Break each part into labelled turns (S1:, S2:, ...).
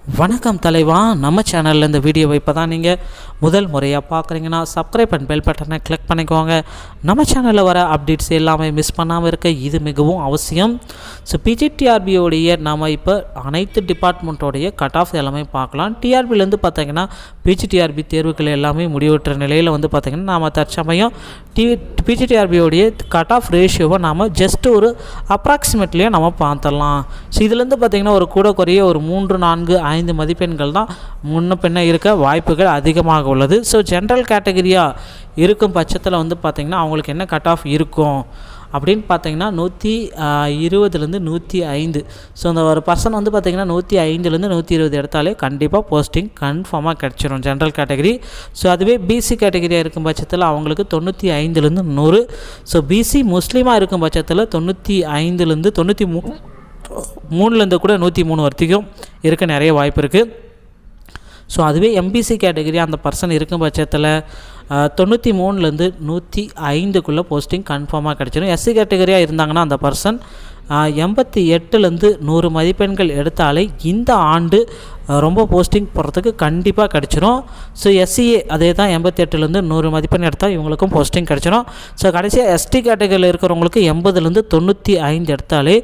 S1: வணக்கம் தலைவா. நம்ம சேனலில் இந்த வீடியோவை இப்போ தான் நீங்கள் முதல் முறையாக பார்க்குறீங்கன்னா சப்ஸ்கிரைப் அண்ட் பெல் பட்டனை கிளிக் பண்ணிக்கோங்க. நம்ம சேனலில் வர அப்டேட்ஸ் எல்லாமே மிஸ் பண்ணாமல் இருக்க இது மிகவும் அவசியம். ஸோ பிஜிடிஆர்பியோடைய நம்ம இப்போ அனைத்து டிபார்ட்மெண்ட்டோடைய கட் ஆஃப் எல்லாமே பார்க்கலாம். டிஆர்பிலேருந்து பார்த்தீங்கன்னா பிஜிடிஆர்பி தேர்வுகள் எல்லாமே முடிவுற்ற நிலையில் வந்து பார்த்திங்கன்னா நாம் தற்சமயம் பிஜிடிஆர்பியோடைய கட் ஆஃப் ரேஷியோவை நாம் ஜஸ்ட் ஒரு அப்ராக்சிமேட்லேயே நம்ம பார்த்துடலாம். ஸோ இதுலேருந்து பார்த்திங்கன்னா ஒரு கூட குறைய ஒரு 3, 4, 5 மதிப்பெண்கள் தான் முன்ன பின்ன இருக்க வாய்ப்புகள் அதிகமாக உள்ளது. ஸோ ஜென்ரல் கேட்டகரியாக இருக்கும் பட்சத்தில் வந்து பார்த்திங்கன்னா அவங்களுக்கு என்ன கட் ஆஃப் இருக்கும் அப்படின்னு பார்த்தீங்கன்னா 120லேருந்து 105. ஸோ அந்த ஒரு பர்சன் வந்து பார்த்திங்கன்னா 105லேருந்து 120 எடுத்தாலே கண்டிப்பாக போஸ்டிங் கன்ஃபார்மாக கிடச்சிரும் ஜென்ரல் கேட்டகரி. ஸோ அதுவே பிசி கேட்டகரியாக இருக்கும் பட்சத்தில் அவங்களுக்கு 95லேருந்து 100. ஸோ பிசி முஸ்லீமாக இருக்கும் பட்சத்தில் 95லேருந்து 93லேருந்து கூட 103 வரைக்கும் இருக்க நிறைய வாய்ப்பு இருக்குது. ஸோ அதுவே எம்பிசி கேட்டகரி அந்த பர்சன் இருக்கும் பட்சத்தில் 93லேருந்து 105க்குள்ளே போஸ்டிங் கன்ஃபார்மாக கிடச்சிடும். எஸ்சி கேட்டகரியாக இருந்தாங்கன்னா அந்த பர்சன் 88லேருந்து 100 மதிப்பெண்கள் எடுத்தாலே இந்த ஆண்டு ரொம்ப போஸ்டிங் போகிறதுக்கு கண்டிப்பாக கிடச்சிரும். ஸோ எஸ்சிஏ அதே தான் 88லேருந்து 100 மதிப்பெண் எடுத்தால் இவங்களுக்கும் போஸ்டிங் கிடச்சிரும். ஸோ கடைசியாக எஸ்டி கேட்டகரியில் இருக்கிறவங்களுக்கு 80லேருந்து 95 எடுத்தாலே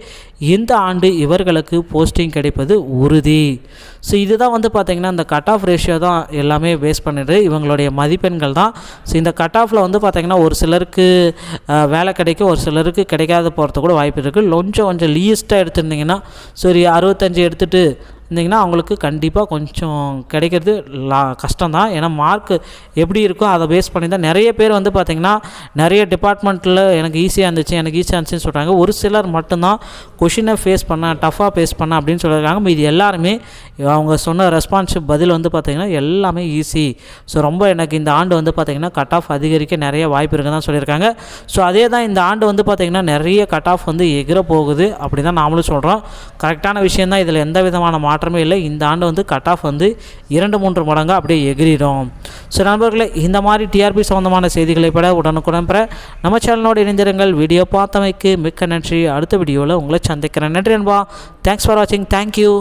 S1: இந்த ஆண்டு இவர்களுக்கு போஸ்டிங் கிடைப்பது உறுதி. ஸோ இதுதான் வந்து பார்த்திங்கன்னா இந்த கட் ஆஃப் ரேஷியோ தான் எல்லாமே பேஸ் பண்ணிடுது இவங்களுடைய மதிப்பெண்கள் தான். ஸோ இந்த கட் ஆஃபில் வந்து பார்த்திங்கன்னா ஒரு சிலருக்கு வேலை கிடைக்கும், ஒரு சிலருக்கு கிடைக்காத போகிறது கூட வாய்ப்பு இருக்குது. கொஞ்சம் லீஸ்ட்டாக எடுத்துருந்தீங்கன்னா சரி 65 எடுத்துகிட்டு இருந்திங்கன்னா அவங்களுக்கு கண்டிப்பாக கொஞ்சம் கிடைக்கிறது கஷ்டம்தான். ஏன்னா மார்க் எப்படி இருக்கோ அதை பேஸ் பண்ணி தான் நிறைய பேர் வந்து பார்த்திங்கன்னா நிறைய டிபார்ட்மெண்ட்டில் எனக்கு ஈஸியாக இருந்துச்சுன்னு சொல்கிறாங்க. ஒரு சிலர் மட்டும்தான் கொஷினை டஃப்பாக ஃபேஸ் பண்ண அப்படின்னு சொல்லியிருக்காங்க. இது எல்லாருமே அவங்க சொன்ன ரெஸ்பான்சிவ் பதில் வந்து பார்த்திங்கன்னா எல்லாமே ஈஸி. ஸோ ரொம்ப எனக்கு இந்த ஆண்டு வந்து பார்த்திங்கன்னா கட் ஆஃப் அதிகரிக்க நிறைய வாய்ப்பு இருக்குன்னு தான் சொல்லியிருக்காங்க. ஸோ அதே தான் இந்த ஆண்டு வந்து பார்த்திங்கன்னா நிறைய கட் ஆஃப் வந்து எகிர போகுது அப்படி தான் நாமளும் சொல்கிறோம். கரெக்டான விஷயந்தான், இதில் எந்த விதமான மாற்றமே இல்லை. இந்த ஆண்டு வந்து கட் ஆஃப் வந்து 2-3 மடங்கு அப்படியே எகிரிடும். ஸோ நண்பர்களே, இந்த மாதிரி டிஆர்பி சம்பந்தமான செய்திகளை பெற உடனுக்குடன் பெற நம்ம சேனலோடு இணைந்திருங்கள். வீடியோ பார்த்தமைக்கு மிக்க நன்றி. அடுத்த வீடியோவில் உங்களை சந்திக்கிறேன். நன்றி நண்பா. தேங்க்ஸ் ஃபார் வாட்சிங். தேங்க்யூ.